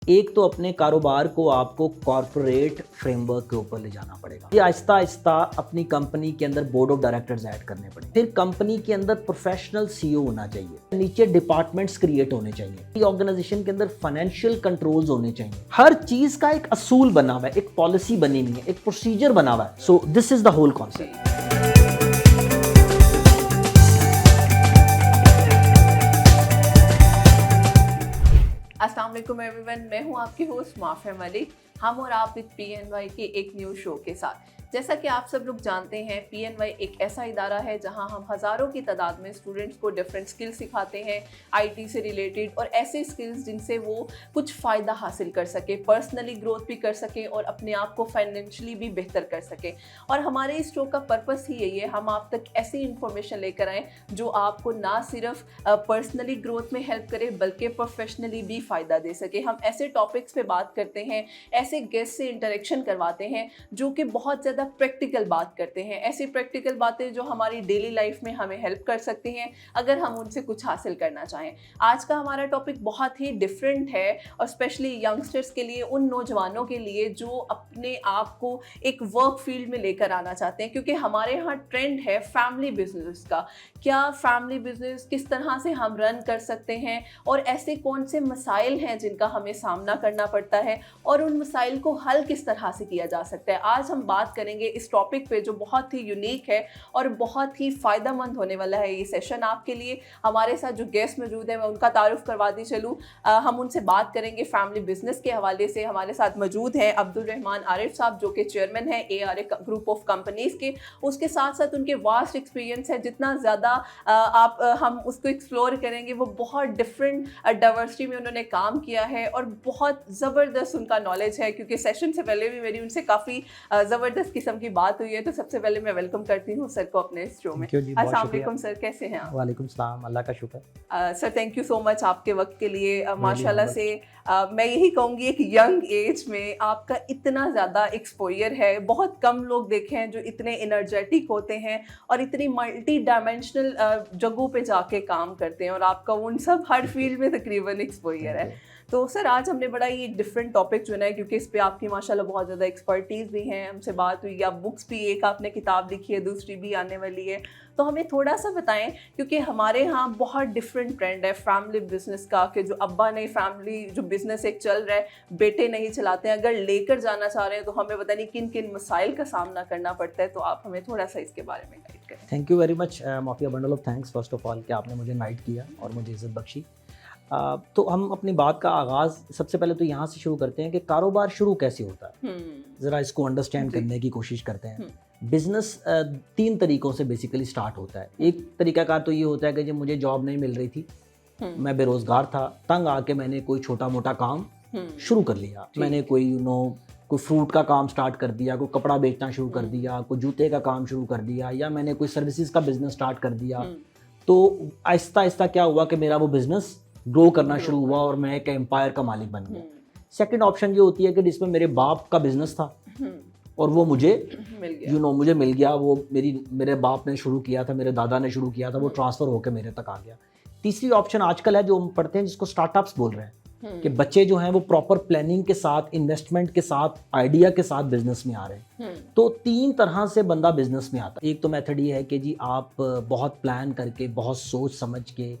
एक तो अपने कारोबार को आपको कॉर्पोरेट फ्रेमवर्क के ऊपर ले जाना पड़ेगा। ये आहिस्ता आहिस्ता अपनी कंपनी के अंदर बोर्ड ऑफ डायरेक्टर्स ऐड करने पड़ेंगे। फिर कंपनी के अंदर प्रोफेशनल सीईओ होना चाहिए, नीचे डिपार्टमेंट्स क्रिएट होने चाहिए, ऑर्गेनाइजेशन के अंदर फाइनेंशियल कंट्रोल्स होने चाहिए। हर चीज का एक असूल बना हुआ है, एक पॉलिसी बनी हुई है, एक प्रोसीजर बना हुआ है। So this is the whole concept. अस्सलाम वालेकुम एवरीवन, मैं हूं आपकी होस्ट माफिया मलिक। हम और आप विद PNY के एक न्यू शो के साथ। जैसा कि आप सब लोग जानते हैं, PNY एक ऐसा इदारा है जहां हम हज़ारों की तादाद में स्टूडेंट्स को डिफरेंट स्किल्स सिखाते हैं, IT से रिलेटेड, और ऐसे स्किल्स जिनसे वो कुछ फ़ायदा हासिल कर सके, पर्सनली ग्रोथ भी कर सकें और अपने आप को फाइनेंशियली भी बेहतर कर सकें। और हमारे इस शो का पर्पस ही यही है, हम आप तक ऐसी इन्फॉर्मेशन लेकर आएँ जो आपको ना सिर्फ पर्सनली ग्रोथ में हेल्प करे बल्कि प्रोफेशनली भी फ़ायदा दे सके। हम ऐसे टॉपिक्स पे बात करते हैं, ऐसे गेस्ट से इंटरेक्शन करवाते हैं जो कि बहुत ज़्यादा प्रैक्टिकल बात करते हैं, ऐसी प्रैक्टिकल बातें जो हमारी डेली लाइफ में हमें हेल्प कर सकती हैं अगर हम उनसे कुछ हासिल करना चाहें। आज का हमारा टॉपिक बहुत ही डिफरेंट है और स्पेशली यंगस्टर्स के लिए, उन नौजवानों के लिए जो अपने आप को एक वर्क फील्ड में लेकर आना चाहते हैं, क्योंकि हमारे यहाँ ट्रेंड है फैमिली बिजनेस का। क्या फैमिली बिजनेस किस तरह से हम रन कर सकते हैं और ऐसे कौन से मसाइल हैं जिनका हमें सामना करना पड़ता है और उन मसाइल को हल किस तरह से किया जा सकता है। आज हम बात करेंगे इस टॉपिक पे जो बहुत ही यूनिक है और बहुत ही फ़ायदेमंद होने वाला है ये सेशन आपके लिए। हमारे साथ जो गेस्ट मौजूद है मैं उनका तारुफ करवा दी चलूँ। हम उनसे बात करेंगे फैमिली बिजनेस के हवाले से। हमारे साथ मौजूद हैं अब्दुल रहमान आरिफ साहब, जो कि चेयरमैन हैं ARA ग्रुप ऑफ कंपनीज़ के। उसके साथ साथ उनके वास्ट एक्सपीरियंस है, जितना ज़्यादा हम उसको एक्सप्लोर करेंगे वो बहुत डिफरेंट डाइवर्सिटी में उन्होंने काम किया है और बहुत ज़बरदस्त उनका नॉलेज है। क्योंकि सेशन से पहले भी मेरी उनसे काफ़ी ज़बरदस्त किस्म की बात हुई है। तो सबसे पहले मैं वेलकम करती हूँ सर को अपने इस शो में। अस्सलाम वालेकुम सर, कैसे हैं आप? वालेकुम सलाम, अल्लाह का शुक्र। Sir thank you so much आपके वक्त के लिए। माशाल्लाह से मैं यही कहूँगी एक यंग एज में आपका इतना ज़्यादा एक्सपोजर है। बहुत कम लोग देखे हैं जो इतने एनर्जेटिक होते हैं और इतनी मल्टी डायमेंशनल जगहों पे जाके काम करते हैं, और आपका उन सब हर फील्ड में तकरीबन एक्सपोजर है। तो सर आज हमने बड़ा ये डिफरेंट टॉपिक चुना है क्योंकि इस पे आपकी माशाल्लाह बहुत ज़्यादा एक्सपर्टीज़ भी हैं। हमसे बात हुई, आप बुक्स भी, एक आपने किताब लिखी है, दूसरी भी आने वाली है। तो हमें थोड़ा सा बताएं, क्योंकि हमारे यहाँ बहुत डिफरेंट ट्रेंड है फैमिली बिजनेस का कि जो अब्बा नहीं, फैमिली जो बिजनेस एक चल रहा है, बेटे नहीं चलाते हैं, अगर लेकर जाना चाह रहे हैं तो हमें पता नहीं किन किन मसाइल का सामना करना पड़ता है। तो आप हमें थोड़ा सा इसके बारे में गाइड करें। Thank you very much mafia, bundle of thanks first of all कि आपने मुझे इनवाइट किया और मुझे इज्जत बख्शी। तो हम अपनी बात का आगाज़ सबसे पहले तो यहाँ से शुरू करते हैं कि कारोबार शुरू कैसे होता है। ज़रा इसको अंडरस्टैंड करने की कोशिश करते हैं। बिज़नेस 3 तरीक़ों से बेसिकली स्टार्ट होता है। एक तरीक़ाकार तो ये होता है कि जब मुझे जॉब नहीं मिल रही थी, मैं बेरोज़गार था, तंग आके मैंने कोई छोटा मोटा काम शुरू कर लिया। मैंने कोई कोई फ्रूट का काम स्टार्ट कर दिया, कोई कपड़ा बेचना शुरू कर दिया, कोई जूते का काम शुरू कर दिया, या मैंने कोई सर्विसेज का बिज़नेस स्टार्ट कर दिया। तो आहिस्ता आहिस्ता क्या हुआ कि मेरा वो बिज़नेस ग्रो करना शुरू हुआ और मैं एक एम्पायर का मालिक बन गया। सेकंड ऑप्शन ये होती है कि जिसमें मेरे बाप का बिजनेस था और वो मुझे मुझे मिल गया। वो मेरे बाप ने शुरू किया था, मेरे दादा ने शुरू किया था, वो ट्रांसफ़र होकर मेरे तक आ गया। तीसरी ऑप्शन आजकल है जो हम पढ़ते हैं, जिसको स्टार्टअप्स बोल रहे हैं, कि बच्चे जो हैं वो प्रॉपर प्लानिंग के साथ, इन्वेस्टमेंट के साथ, आइडिया के साथ बिजनेस में आ रहे हैं। तो 3 तरह से बंदा बिजनेस में आता है। एक तो मेथड ये है कि जी आप बहुत प्लान करके, बहुत सोच समझ के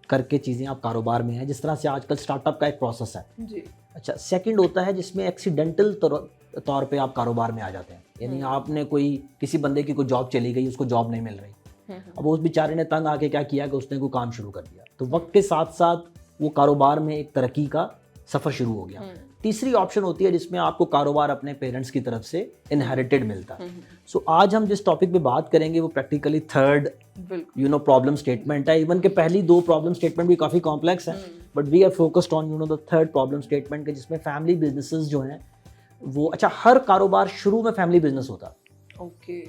करके चीज़ें आप कारोबार में हैं, जिस तरह से आजकल स्टार्टअप का एक प्रोसेस है जी। अच्छा, सेकंड होता है जिसमें एक्सीडेंटल तौर पे आप कारोबार में आ जाते हैं। यानी आपने किसी बंदे की कोई जॉब चली गई, उसको जॉब नहीं मिल रही, अब उस बेचारे ने तंग आके क्या किया कि उसने कोई काम शुरू कर दिया। तो वक्त के साथ साथ वो कारोबार में एक तरक्की का सफ़र शुरू हो गया। तीसरी ऑप्शन होती है जिसमें आपको कारोबार अपने पेरेंट्स की तरफ से इनहेरिटेड मिलता है। सो आज हम जिस टॉपिक पे बात करेंगे वो प्रैक्टिकली थर्ड प्रॉब्लम स्टेटमेंट है। इवन के पहली 2 प्रॉब्लम स्टेटमेंट भी काफ़ी कॉम्प्लेक्स हैं, but we are focused on the third problem statement के, जिसमें फैमिली बिजनेसेस जो हैं वो, अच्छा, हर कारोबार शुरू में फैमिली बिजनेस होता है।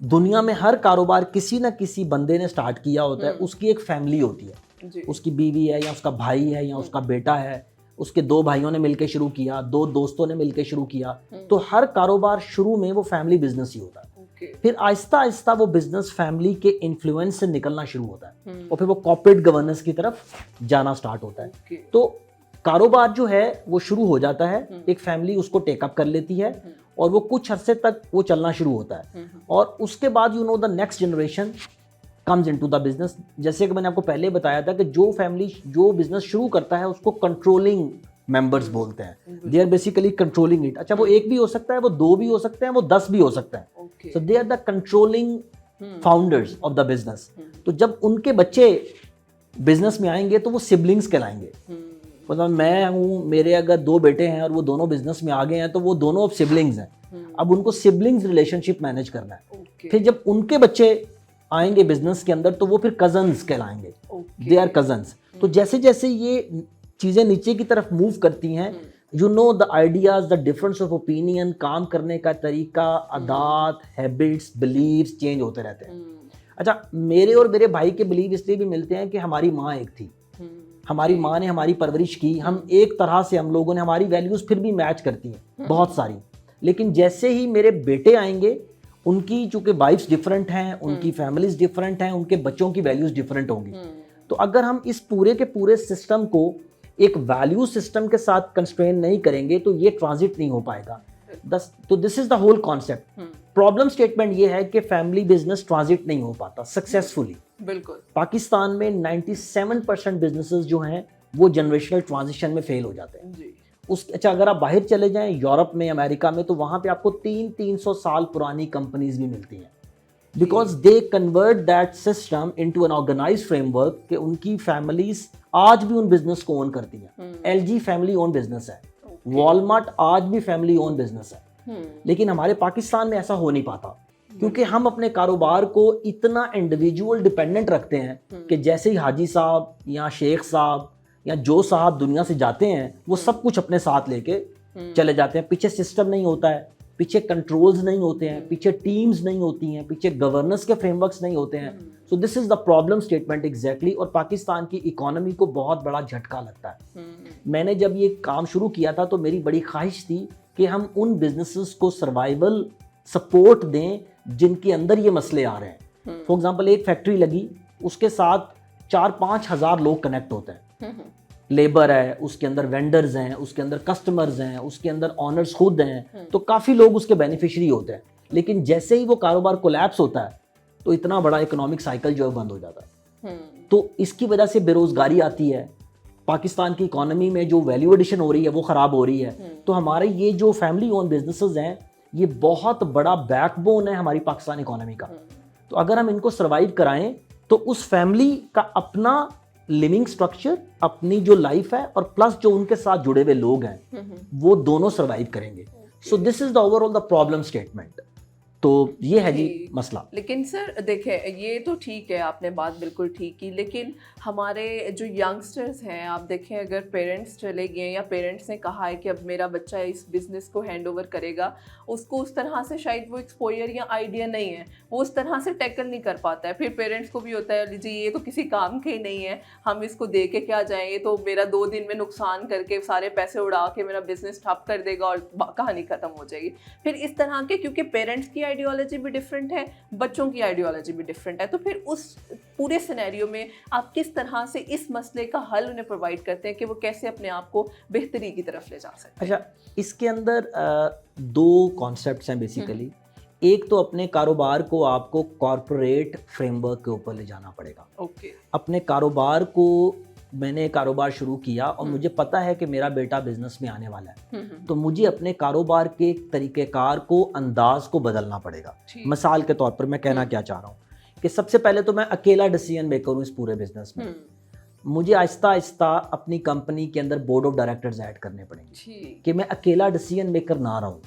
दुनिया में हर कारोबार किसी न किसी बंदे ने स्टार्ट किया होता है, उसकी एक फैमिली होती है, उसकी बीवी है या उसका भाई है या उसका बेटा है, उसके 2 भाइयों ने मिलकर शुरू किया, 2 दोस्तों ने मिलकर शुरू किया। तो हर कारोबार शुरू में वो फैमिली बिजनेस ही होता है। फिर आहिस्ता आहिस्ता वो बिजनेस फैमिली के इन्फ्लुएंस से निकलना शुरू होता है और फिर वो कॉर्पोरेट गवर्नेंस की तरफ जाना स्टार्ट होता है। तो कारोबार जो है वो शुरू हो जाता है, एक फैमिली उसको टेकअप कर लेती है और वो कुछ अरसे तक वो चलना शुरू होता है और उसके बाद the next generation comes into the business. जैसे कि मैंने आपको पहले बताया था कि जो फैमिली जो बिजनेस शुरू करता है उसको कंट्रोलिंग मेंबर्स बोलते हैं, they are basically controlling it. अच्छा, वो एक भी हो सकता है, वो दो भी हो सकते हैं, वो 10 भी हो सकता है। So they are the controlling founders of the business. तो जब उनके बच्चे बिजनेस में आएंगे तो वो सिबलिंग्स कहलाएंगे। मतलब मैं हूँ, मेरे अगर 2 बेटे हैं और वो दोनों बिजनेस में आ गए हैं तो वो दोनों अब सिबलिंग्स हैं। अब उनको सिबलिंग्स रिलेशनशिप मैनेज करना है। फिर जब उनके बच्चे आएंगे बिजनेस के अंदर तो वो फिर कजन्स कहलाएंगे, दे आर कजन्स। तो जैसे जैसे ये चीज़ें नीचे की तरफ मूव करती हैं, the ideas, the difference of opinion, काम करने का तरीका, आदत, हैबिट्स, बिलीव्स चेंज होते रहते हैं। अच्छा, मेरे और मेरे भाई के बिलीव इसलिए भी मिलते हैं कि हमारी माँ एक थी, हमारी माँ ने हमारी परवरिश की, हम एक तरह से, हम लोगों ने, हमारी वैल्यूज़ फिर भी मैच करती हैं बहुत सारी। लेकिन जैसे ही मेरे बेटे आएंगे, उनकी चूंकि वाइफ्स डिफरेंट हैं, उनकी फैमिलीज डिफरेंट हैं, उनके बच्चों की वैल्यूज़ डिफरेंट होंगी। तो अगर हम इस पूरे के पूरे सिस्टम को एक वैल्यू सिस्टम के साथ कंस्ट्रेन नहीं करेंगे तो ये ट्रांजिट नहीं हो पाएगा। तो this is the whole concept. Problem statement ये है कि फैमिली बिजनेस ट्रांजिट नहीं हो पाता सक्सेसफुली। बिल्कुल। पाकिस्तान में 97% बिजनेसेस जो हैं वो जनरेशनल ट्रांजिशन में फेल हो जाते हैं जी। अच्छा, अगर आप बाहर चले जाएं यूरोप में, अमेरिका में, तो वहां पे आपको 300 साल पुरानी कंपनीज भी मिलती हैं, because they convert that system into an organised framework कि उनकी फैमिलीज आज भी उन बिजनेस को ओन करती हैं। LG फैमिली ओन बिजनेस है, वॉलमार्ट आज भी फैमिली ओन बिजनेस है। लेकिन हमारे पाकिस्तान में ऐसा हो नहीं पाता क्योंकि हम अपने कारोबार को इतना इंडिविजुअल डिपेंडेंट रखते हैं कि जैसे ही हाजी साहब या शेख साहब या जो साहब दुनिया से जाते हैं वो सब कुछ अपने साथ लेके चले जाते हैं। पीछे सिस्टम नहीं होता है, पीछे कंट्रोल्स नहीं होते हैं, पीछे टीम्स नहीं होती हैं, पीछे गवर्नेंस के फ्रेमवर्क्स नहीं होते हैं। सो this is the problem statement exactly. और पाकिस्तान की इकोनॉमी को बहुत बड़ा झटका लगता है। मैंने जब ये काम शुरू किया था तो मेरी बड़ी ख्वाहिश थी कि हम उन बिजनेसेस को सर्वाइवल सपोर्ट दें जिनके अंदर ये मसले आ रहे हैं। फॉर एग्जाम्पल, एक फैक्ट्री लगी, उसके साथ 4-5 हज़ार लोग कनेक्ट होते हैं। लेबर है, उसके अंदर वेंडर्स हैं, उसके अंदर कस्टमर्स हैं, उसके अंदर ऑनर्स खुद हैं, तो काफ़ी लोग उसके बेनिफिशियरी होते हैं। लेकिन जैसे ही वो कारोबार कोलैप्स होता है तो इतना बड़ा इकोनॉमिक साइकिल जो है बंद हो जाता है। तो इसकी वजह से बेरोजगारी आती है, पाकिस्तान की इकोनॉमी में जो वैल्यू एडिशन हो रही है वो ख़राब हो रही है। तो हमारे ये जो फैमिली ओन बिजनेसेस हैं ये बहुत बड़ा बैकबोन है हमारी पाकिस्तान इकोनॉमी का। तो अगर हम इनको सर्वाइव कराएं तो उस फैमिली का अपना लिविंग स्ट्रक्चर, अपनी जो लाइफ है और प्लस जो उनके साथ जुड़े हुए लोग हैं वो दोनों सर्वाइव करेंगे। सो this is the overall the problem statement. तो ये है जी मसला। लेकिन सर देखिए, ये तो ठीक है, आपने बात बिल्कुल ठीक की, लेकिन हमारे जो यंगस्टर्स हैं, आप देखें, अगर पेरेंट्स चले गए या पेरेंट्स ने कहा है कि अब मेरा बच्चा इस बिज़नेस को हैंड ओवर करेगा, उसको उस तरह से शायद वो एक्सपोजर या आइडिया नहीं है, वो उस तरह से टैकल नहीं कर पाता है। फिर पेरेंट्स को भी होता है, जी ये तो किसी काम के ही नहीं है, हम इसको दे के क्या जाएंगे, तो मेरा 2 दिन में नुकसान करके सारे पैसे उड़ा के मेरा बिजनेस ठप कर देगा और कहानी ख़त्म हो जाएगी। फिर इस तरह के, क्योंकि पेरेंट्स की आइडियोलॉजी भी डिफरेंट है, बच्चों की आइडियोलॉजी भी डिफरेंट है, तो फिर उस पूरे सिनेरियो में आप किस तरह से इस मसले का हल उन्हें प्रोवाइड करते हैं कि वो कैसे अपने आप को बेहतरी की तरफ ले जा सकते हैं? अच्छा, इसके अंदर 2 कॉन्सेप्ट्स हैं बेसिकली। एक तो अपने कारोबार को आपको कॉर्पोरेट फ्रेमवर्क के ऊपर ले जाना पड़ेगा। ओके। अपने कारोबार को, मैंने कारोबार शुरू किया और मुझे पता है कि मेरा बेटा बिजनेस में आने वाला है, तो मुझे अपने कारोबार के तरीक़ेकार को, अंदाज को बदलना पड़ेगा। मिसाल के तौर पर मैं कहना क्या चाह रहा हूँ कि सबसे पहले तो मैं अकेला डिसीजन मेकर हूँ इस पूरे बिजनेस में। मुझे आहिस्ता आहिस्ता अपनी कंपनी के अंदर बोर्ड ऑफ डायरेक्टर्स ऐड करने पड़ेंगे कि मैं अकेला डिसीजन मेकर ना रहूँ,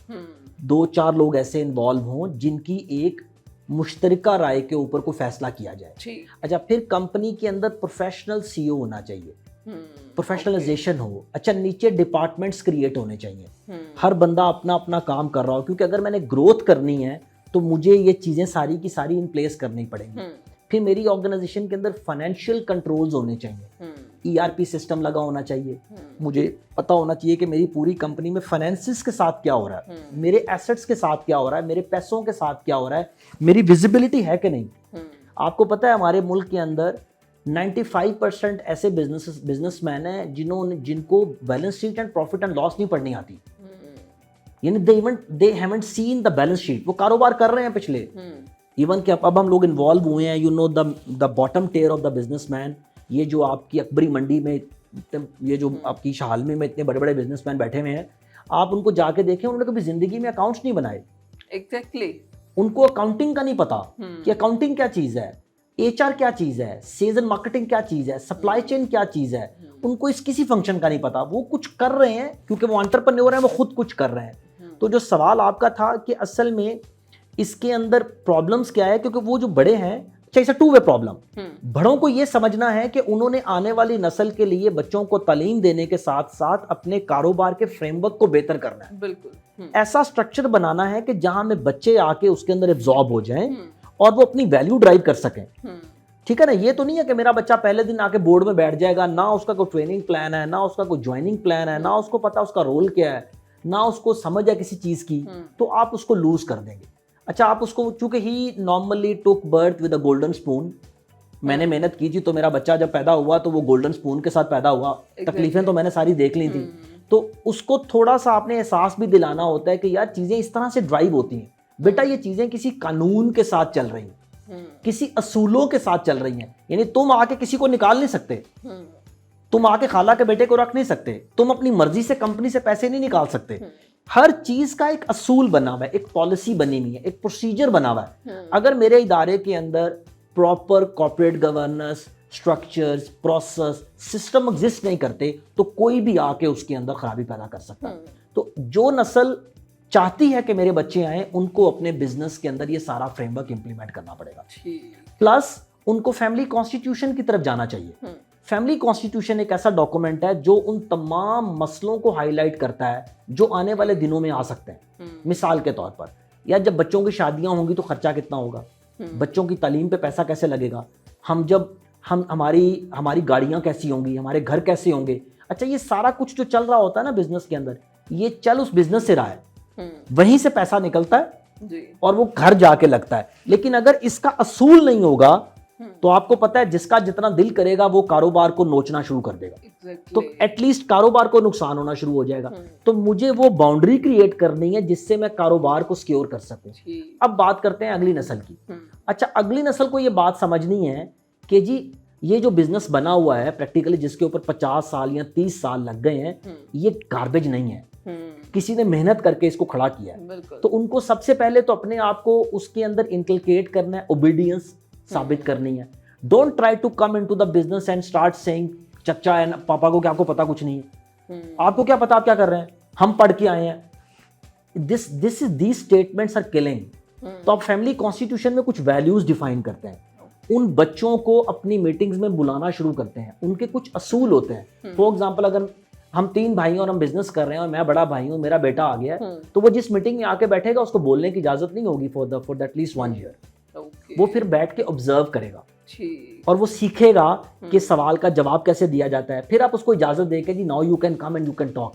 2-4 लोग ऐसे इन्वॉल्व हों जिनकी एक मुश्तरका राय के ऊपर को फैसला किया जाए। अच्छा, फिर कंपनी के अंदर प्रोफेशनल CEO होना चाहिए, प्रोफेशनलाइजेशन हो। अच्छा, नीचे डिपार्टमेंट्स क्रिएट होने चाहिए, हर बंदा अपना अपना काम कर रहा हो, क्योंकि अगर मैंने ग्रोथ करनी है तो मुझे ये चीज़ें सारी की सारी इन प्लेस करनी पड़ेंगी। फिर मेरी ऑर्गेनाइजेशन के अंदर फाइनेंशियल कंट्रोल्स होने चाहिए, ERP सिस्टम लगा होना चाहिए, मुझे पता होना चाहिए कि मेरी पूरी कंपनी में फाइनेंसिस के साथ क्या हो रहा है, मेरे एसेट्स के साथ क्या हो रहा है, मेरे पैसों के साथ क्या हो रहा है, मेरी विजिबिलिटी है कि नहीं। आपको पता है हमारे मुल्क के अंदर 95% ऐसे बिजनेसमैन हैं जिनको balance sheet and profit and loss नहीं पढ़नी आती, यानी they haven't seen the balance sheet. वो कारोबार कर रहे हैं पिछले, इवन कि अब हम लोग इन्वॉल्व हुए हैं, the bottom tier of the businessman, ये जो आपकी अकबरी मंडी में, ये जो आपकी शालमी में इतने बड़े बड़े बिजनेसमैन बैठे हुए हैं, आप उनको जाके देखें, उन्होंने कभी जिंदगी में अकाउंट्स नहीं बनाए। एग्जैक्टली उनको अकाउंटिंग का नहीं पता कि अकाउंटिंग क्या चीज है, एचआर क्या चीज है, सेल्स एंड मार्केटिंग क्या चीज है, सप्लाई चेन क्या चीज है, उनको इस किसी फंक्शन का नहीं पता। वो कुछ कर रहे हैं क्योंकि वो एंटरप्रेन्योर हैं, वो खुद कुछ कर रहे हैं। तो जो सवाल आपका था कि असल में इसके अंदर प्रॉब्लम्स क्या है, क्योंकि वो जो बड़े हैं, इट्स टू वे प्रॉब्लम। बड़ों को ये समझना है कि उन्होंने आने वाली नस्ल के लिए बच्चों को तालीम देने के साथ साथ अपने कारोबार के फ्रेमवर्क को बेहतर करना है। बिल्कुल ऐसा स्ट्रक्चर बनाना है कि जहां में बच्चे आके उसके अंदर एब्जॉर्ब हो जाएं और वो अपनी वैल्यू ड्राइव कर सकें। ठीक है ना, ये तो नहीं है कि मेरा बच्चा पहले दिन आके बोर्ड में बैठ जाएगा, ना उसका कोई ट्रेनिंग प्लान है, ना उसका कोई ज्वाइनिंग प्लान है, ना उसको पता उसका रोल क्या है, ना उसको समझ है किसी चीज की, तो आप उसको लूज कर देंगे। अच्छा, आप उसको, चूंकि he normally took birth with a golden spoon, मैंने मेहनत की थी तो मेरा बच्चा जब पैदा हुआ तो वो गोल्डन स्पून के साथ पैदा हुआ, तकलीफें तो मैंने सारी देख ली थी। तो उसको थोड़ा सा आपने एहसास भी दिलाना होता है कि यार चीजें इस तरह से ड्राइव होती हैं, बेटा ये चीजें किसी कानून के साथ चल रही हैं, किसी असूलों के साथ चल रही हैं। यानी तुम आके किसी को निकाल नहीं सकते, तुम आके खाला के बेटे को रख नहीं सकते, तुम अपनी मर्जी से कंपनी से पैसे नहीं निकाल सकते। हर चीज का एक असूल बना हुआ है, एक पॉलिसी बनी हुई है, एक प्रोसीजर बना हुआ है। अगर मेरे इदारे के अंदर proper corporate governance, structures, process, system exist नहीं करते तो कोई भी आके उसके अंदर खराबी पैदा कर सकता है। तो जो नस्ल चाहती है कि मेरे बच्चे आए, उनको अपने बिजनेस के अंदर ये सारा फ्रेमवर्क इंप्लीमेंट करना पड़ेगा। प्लस उनको फैमिली कॉन्स्टिट्यूशन की तरफ जाना चाहिए। फैमिली कॉन्स्टिट्यूशन एक ऐसा डॉक्यूमेंट है जो उन तमाम मसलों को हाईलाइट करता है जो आने वाले दिनों में आ सकते हैं। मिसाल के तौर पर, या जब बच्चों की शादियां होंगी तो खर्चा कितना होगा, बच्चों की तालीम पे पैसा कैसे लगेगा, हमारी गाड़ियां कैसी होंगी, हमारे घर कैसे होंगे। अच्छा, ये सारा कुछ जो चल रहा होता है ना बिजनेस के अंदर, ये चल उस बिजनेस से रहा है, वहीं से पैसा निकलता है जी। और वो घर जाके लगता है। लेकिन अगर इसका असूल नहीं होगा तो आपको पता है जिसका जितना दिल करेगा वो कारोबार को नोचना शुरू कर देगा। तो एटलीस्ट कारोबार को नुकसान होना शुरू हो जाएगा। तो मुझे वो बाउंड्री क्रिएट करनी है जिससे मैं कारोबार को सिक्योर कर सकूं। अब बात करते हैं अगली नस्ल की। अच्छा, अगली नस्ल को ये बात समझनी है कि जी ये जो बिजनेस बना हुआ है प्रैक्टिकली, जिसके ऊपर 50 साल या 30 साल लग गए हैं, ये गार्बेज नहीं है, किसी ने मेहनत करके इसको खड़ा किया है। तो उनको सबसे पहले तो अपने आप को उसके अंदर इंकलकेट करना है, ओबीडियंस साबित करनी है। Don't try to come into the business and start saying चच्चा एंड पापा को क्या आपको पता कुछ नहीं है, आपको क्या पता आप क्या कर रहे हैं, हम पढ़ के आए हैं। These statements are killing. तो आप फैमिली कॉन्स्टिट्यूशन में कुछ वैल्यूज डिफाइन करते हैं, उन बच्चों को अपनी मीटिंग्स में बुलाना शुरू करते हैं, उनके कुछ असूल होते हैं। फॉर एग्जाम्पल, अगर हम 3 भाई हैं और हम बिजनेस कर रहे हैं और मैं बड़ा भाई हूं, मेरा बेटा आ गया है, तो वो जिस मीटिंग में आके बैठेगा उसको बोलने की इजाजत नहीं होगी फॉर दैट लीस्ट 1 ईयर। वो फिर बैठ के ऑब्जर्व करेगा और वो सीखेगा कि सवाल का जवाब कैसे दिया जाता है। फिर आप उसको इजाजत देके जी now you can come and you can talk.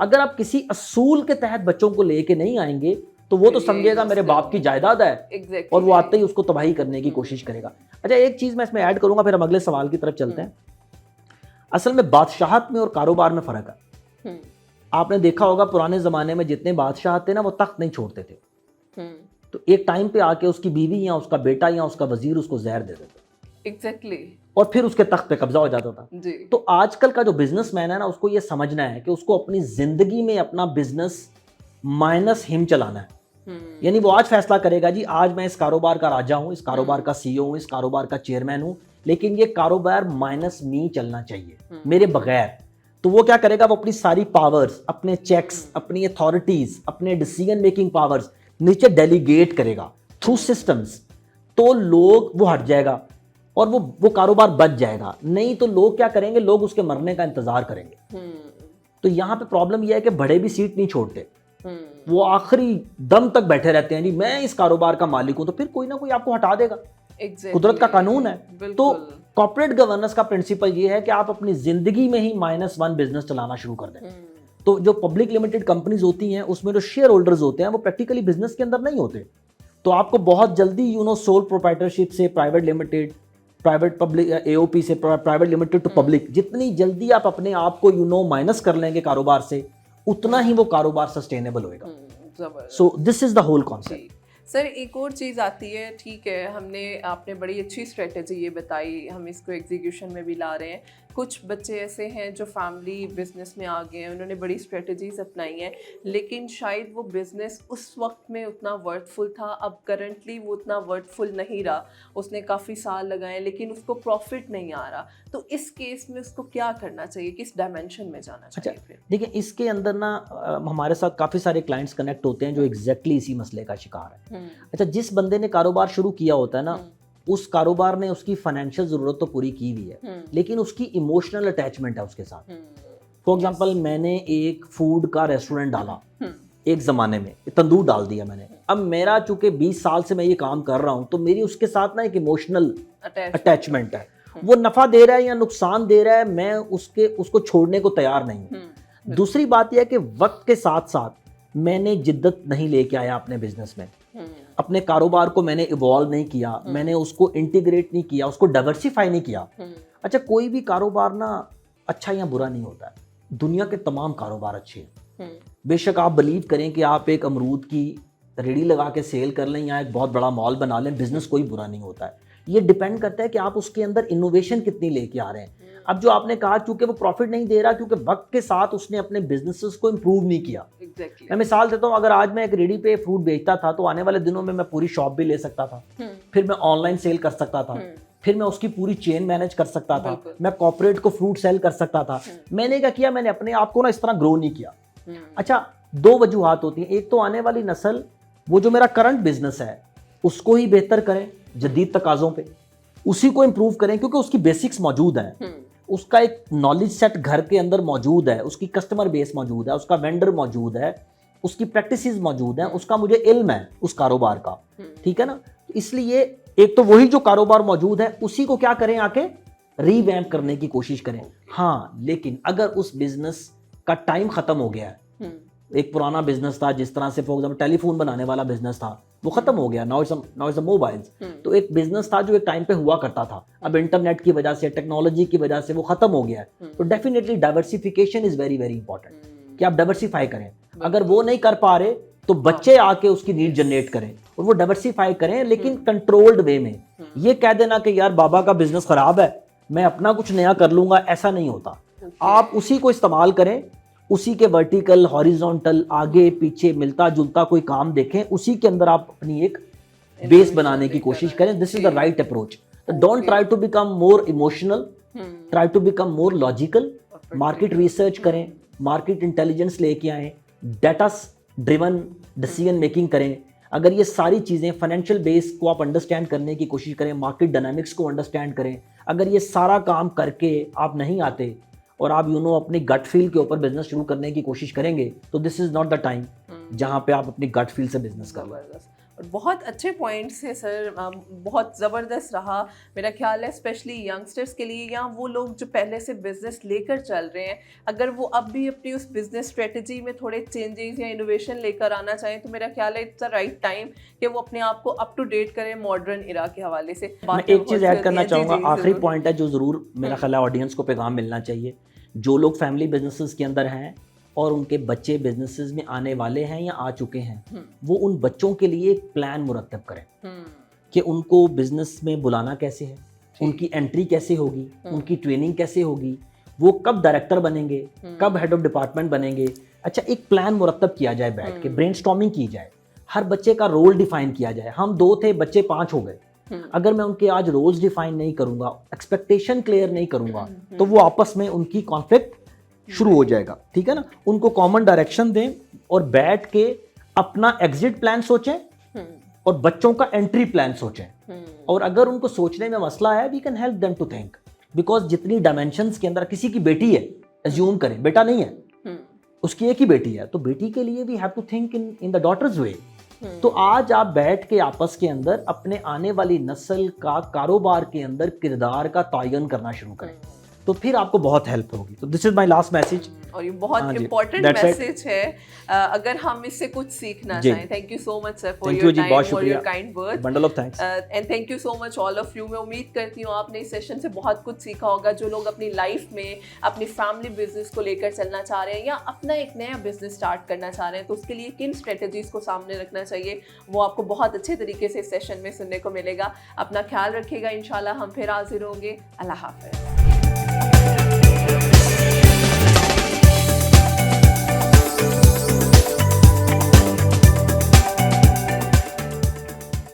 अगर आप किसी असूल के तहत बच्चों को लेके नहीं आएंगे तो वो तो समझेगा मेरे बाप की जायदाद है और वो आते ही उसको तबाही करने की कोशिश करेगा। अच्छा, एक चीज मैं इसमें ऐड करूंगा, फिर हम अगले सवाल की तरफ चलते हैं। असल में बादशाहत में और कारोबार में फर्क है। आपने देखा होगा पुराने जमाने में जितने बादशाह थे ना, वो तख्त नहीं छोड़ते थे, तो एक टाइम पे आके उसकी बीवी या उसका बेटा या उसका वजीर उसको जहर दे देता। एग्जैक्टली। और फिर उसके तख्त पे कब्जा हो जाता था जी। तो आजकल का जो बिजनेसमैन है ना, उसको ये समझना है कि उसको अपनी जिंदगी में अपना बिजनेस माइनस हिम चलाना है। यानी वो आज फैसला करेगा जी आज मैं इस कारोबार का राजा हूं, इस कारोबार का सीईओ हूं, इस कारोबार का चेयरमैन हूं, लेकिन ये कारोबार माइनस मी चलना चाहिए मेरे बगैर। तो वो क्या करेगा, वो अपनी सारी पावर्स, अपने चेक्स, अपनी अथॉरिटीज, अपने डिसीजन मेकिंग पावर्स नीचे डेलीगेट करेगा थ्रू सिस्टम्स। तो लोग वो हट जाएगा और वो कारोबार बच जाएगा। नहीं तो लोग क्या करेंगे, लोग उसके मरने का इंतजार करेंगे। तो यहाँ पे प्रॉब्लम यह है कि बड़े भी सीट नहीं छोड़ते, वो आखिरी दम तक बैठे रहते हैं जी मैं इस कारोबार का मालिक हूं, तो फिर कोई ना कोई आपको हटा देगा। कुदरत का कानून है। तो कॉर्पोरेट गवर्नेंस का प्रिंसिपल ये है कि आप अपनी जिंदगी में ही -1 बिजनेस चलाना शुरू कर दें। तो जो पब्लिक लिमिटेड कंपनीज होती हैं उसमें जो शेयर होल्डर्स होते हैं वो प्रैक्टिकली बिजनेस के अंदर नहीं होते। तो आपको बहुत जल्दी सोल प्रोप्राइटरशिप से private limited private public AOP से प्राइवेट लिमिटेड टू पब्लिक, जितनी जल्दी आप अपने आप को माइनस कर लेंगे कारोबार से, उतना ही वो कारोबार सस्टेनेबल होएगा। So this is the whole concept. Sir एक और चीज़ आती है, ठीक है, आपने बड़ी अच्छी स्ट्रेटेजी ये बताई, हम इसको एग्जीक्यूशन में भी ला रहे हैं। कुछ बच्चे ऐसे हैं जो फैमिली बिजनेस में आ गए हैं, उन्होंने बड़ी स्ट्रेटजीज अपनाई हैं, लेकिन शायद वो बिज़नेस उस वक्त में उतना वर्थफुल था, अब करंटली वो उतना वर्थफुल नहीं रहा, उसने काफ़ी साल लगाए लेकिन उसको प्रॉफिट नहीं आ रहा। तो इस केस में उसको क्या करना चाहिए, किस डायमेंशन में जाना चाहिए? फिर देखिए, इसके अंदर ना हमारे साथ काफ़ी सारे क्लाइंट्स कनेक्ट होते हैं जो एग्जैक्टली इसी मसले का शिकार है। अच्छा, जिस बंदे ने कारोबार शुरू किया होता है ना, उस कारोबार ने उसकी फाइनेंशियल जरूरत तो पूरी की हुई है, लेकिन उसकी इमोशनल अटैचमेंट है उसके साथ। फॉर एग्जांपल, मैंने एक फूड का रेस्टोरेंट डाला एक ज़माने में, तंदूर डाल दिया मैंने। अब मेरा चूंकि 20 साल से मैं ये काम कर रहा हूँ, तो मेरी उसके साथ ना एक इमोशनल अटैचमेंट है। वो नफ़ा दे रहा है या नुकसान दे रहा है, मैं उसको छोड़ने को तैयार नहीं हूँ। दूसरी बात यह है कि वक्त के साथ साथ मैंने जिद्दत नहीं लेके आया अपने बिजनेस में, अपने कारोबार को मैंने इवॉल्व नहीं किया, मैंने उसको इंटीग्रेट नहीं किया, उसको डाइवर्सिफाई नहीं किया। अच्छा, कोई भी कारोबार ना अच्छा या बुरा नहीं होता है, दुनिया के तमाम कारोबार अच्छे हैं। बेशक आप बिलीव करें कि आप एक अमरूद की रेडी लगा के सेल कर लें या एक बहुत बड़ा मॉल बना लें, बिजनेस कोई बुरा नहीं होता है। ये डिपेंड करता है कि आप उसके अंदर इनोवेशन कितनी लेके आ रहे हैं। अब जो आपने कहा, क्योंकि वो प्रॉफिट नहीं दे रहा, क्योंकि वक्त के साथ उसने अपने बिजनेसेस को इम्प्रूव नहीं किया। मैं मिसाल देता हूँ, अगर आज मैं एक रेडी पे फ्रूट बेचता था, तो आने वाले दिनों में मैं पूरी शॉप भी ले सकता था, फिर मैं ऑनलाइन सेल कर सकता था, फिर मैं उसकी पूरी चेन मैनेज कर सकता था, मैं कॉर्पोरेट को फ्रूट सेल कर सकता था। मैंने क्या किया, मैंने अपने आप को ना इस तरह ग्रो नहीं किया। अच्छा, दो वजूहात होती हैं। एक तो आने वाली नस्ल, वो जो मेरा करंट बिजनेस है उसको ही बेहतर करें जदीद तकाज़ों पे, उसी को इम्प्रूव करें, क्योंकि उसकी बेसिक्स मौजूद हैं, उसका एक नॉलेज सेट घर के अंदर मौजूद है, उसकी कस्टमर बेस मौजूद है, उसका वेंडर मौजूद है, उसकी प्रैक्टिसेस मौजूद हैं, उसका मुझे इल्म है उस कारोबार का, ठीक है ना। इसलिए एक तो वही जो कारोबार मौजूद है उसी को क्या करें, आके रीवैम्प करने की कोशिश करें। हाँ, लेकिन अगर उस बिजनेस का टाइम खत्म हो गया है, एक पुराना बिजनेस था, जिस तरह से फॉर एग्जांपल टेलीफोन बनाने वाला बिजनेस था, वो खत्म हो गया, नाउ इट्स अ मोबाइल्स। तो एक बिजनेस था जो एक टाइम पे हुआ करता था, अब इंटरनेट की वजह से, टेक्नोलॉजी की वजह से वो खत्म हो गया है। तो definitely diversification is very very important, कि आप डाइवर्सिफाई करें। अगर वो नहीं कर पा रहे तो बच्चे आके उसकी नीड जनरेट करें और वो डाइवर्सिफाई करें, लेकिन कंट्रोल्ड वे में। ये कह देना कि यार बाबा का बिजनेस खराब है, मैं अपना कुछ नया कर लूंगा, ऐसा नहीं होता। आप उसी को इस्तेमाल करें, उसी के वर्टिकल, हॉरिजॉन्टल, आगे पीछे मिलता जुलता कोई काम देखें, उसी के अंदर आप अपनी एक बेस बनाने की कोशिश करें। This is the right approach. Don't try to become more emotional, try to become more logical. Market research करें, मार्केट इंटेलिजेंस लेके आएँ, डेटा ड्रिवन डिसीजन मेकिंग करें। अगर ये सारी चीज़ें, फाइनेंशियल बेस को आप अंडरस्टैंड करने की कोशिश करें, मार्केट डायनामिक्स को अंडरस्टैंड करें, अगर ये सारा काम करके आप नहीं आते और आप अपनी गट फील के ऊपर बिजनेस शुरू करने की कोशिश करेंगे, तो this is not the time जहां पे आप अपनी गट फील से बिजनेस कर रहे हैं। बहुत अच्छे पॉइंट्स है सर, बहुत ज़बरदस्त रहा मेरा ख्याल है, स्पेशली यंगस्टर्स के लिए, या वो लोग जो पहले से बिजनेस लेकर चल रहे हैं, अगर वो अब भी अपनी उस बिजनेस स्ट्रेटजी में थोड़े चेंजेस या इनोवेशन लेकर आना चाहें, तो मेरा ख्याल है इट्स द राइट टाइम कि वो अपने आप को अप टू डेट करें मॉडर्न इरा के हवाले से। मैं एक चीज़ ऐड करना चाहूँगा, आखिरी पॉइंट है जो ज़रूर मेरा ख्याल है ऑडियंस को पैगाम मिलना चाहिए। जो लोग फैमिली बिजनेसेस के अंदर हैं और उनके बच्चे बिजनेसेस में आने वाले हैं या आ चुके हैं, वो उन बच्चों के लिए एक प्लान मुरतब करें कि उनको बिजनेस में बुलाना कैसे है, उनकी एंट्री कैसे होगी, उनकी ट्रेनिंग कैसे होगी, वो कब डायरेक्टर बनेंगे, कब हेड ऑफ डिपार्टमेंट बनेंगे। अच्छा, एक प्लान मुरतब किया जाए, बैठ के ब्रेनस्टॉर्मिंग की जाए, हर बच्चे का रोल डिफाइन किया जाए। हम 2 थे, बच्चे 5 हो गए, अगर मैं उनके आज रोल्स डिफाइन नहीं करूंगा, एक्सपेक्टेशन क्लियर नहीं करूंगा, तो वो आपस में उनकी कॉन्फ्लिक्ट शुरू हो जाएगा, ठीक है ना। उनको कॉमन डायरेक्शन दें और बैठ के अपना एग्जिट प्लान सोचें और बच्चों का एंट्री प्लान सोचें। और अगर उनको सोचने में मसला है, we can help them to think, because जितनी डायमेंशंस के अंदर, किसी की बेटी है, एज्यूम करें बेटा नहीं है, उसकी एक ही बेटी है, तो बेटी के लिए we have to think in the daughter's way. तो आज आप बैठ के आपस के अंदर अपने आने वाली नस्ल का कारोबार के अंदर किरदार का तयन करना शुरू करें। तो फिर आपको बहुत हेल्प होगी। तो this is my last message. और ये बहुत हाँ जी, इम्पोर्टेंट that's it। मैसेज है अगर हम इससे कुछ सीखना जी। चाहें। Thank you so much sir for thank your you जी, बहुत टाइम और शुक्रिया। Your kind words bundle of thanks. And thank you so much all of you. मैं उम्मीद करती हूँ आपने इस सेशन से बहुत कुछ सीखा होगा। जो लोग अपनी लाइफ में अपनी फैमिली बिजनेस को लेकर चलना चाह रहे हैं या अपना एक नया बिजनेस स्टार्ट करना चाह रहे हैं तो उसके लिए किन स्ट्रेटजीज को सामने रखना चाहिए वो आपको बहुत अच्छे तरीके से इस सेशन में सुनने को मिलेगा। अपना ख्याल रखिएगा। इंशाल्लाह हम फिर हाजिर होंगे। अल्लाह हाफ़िज़।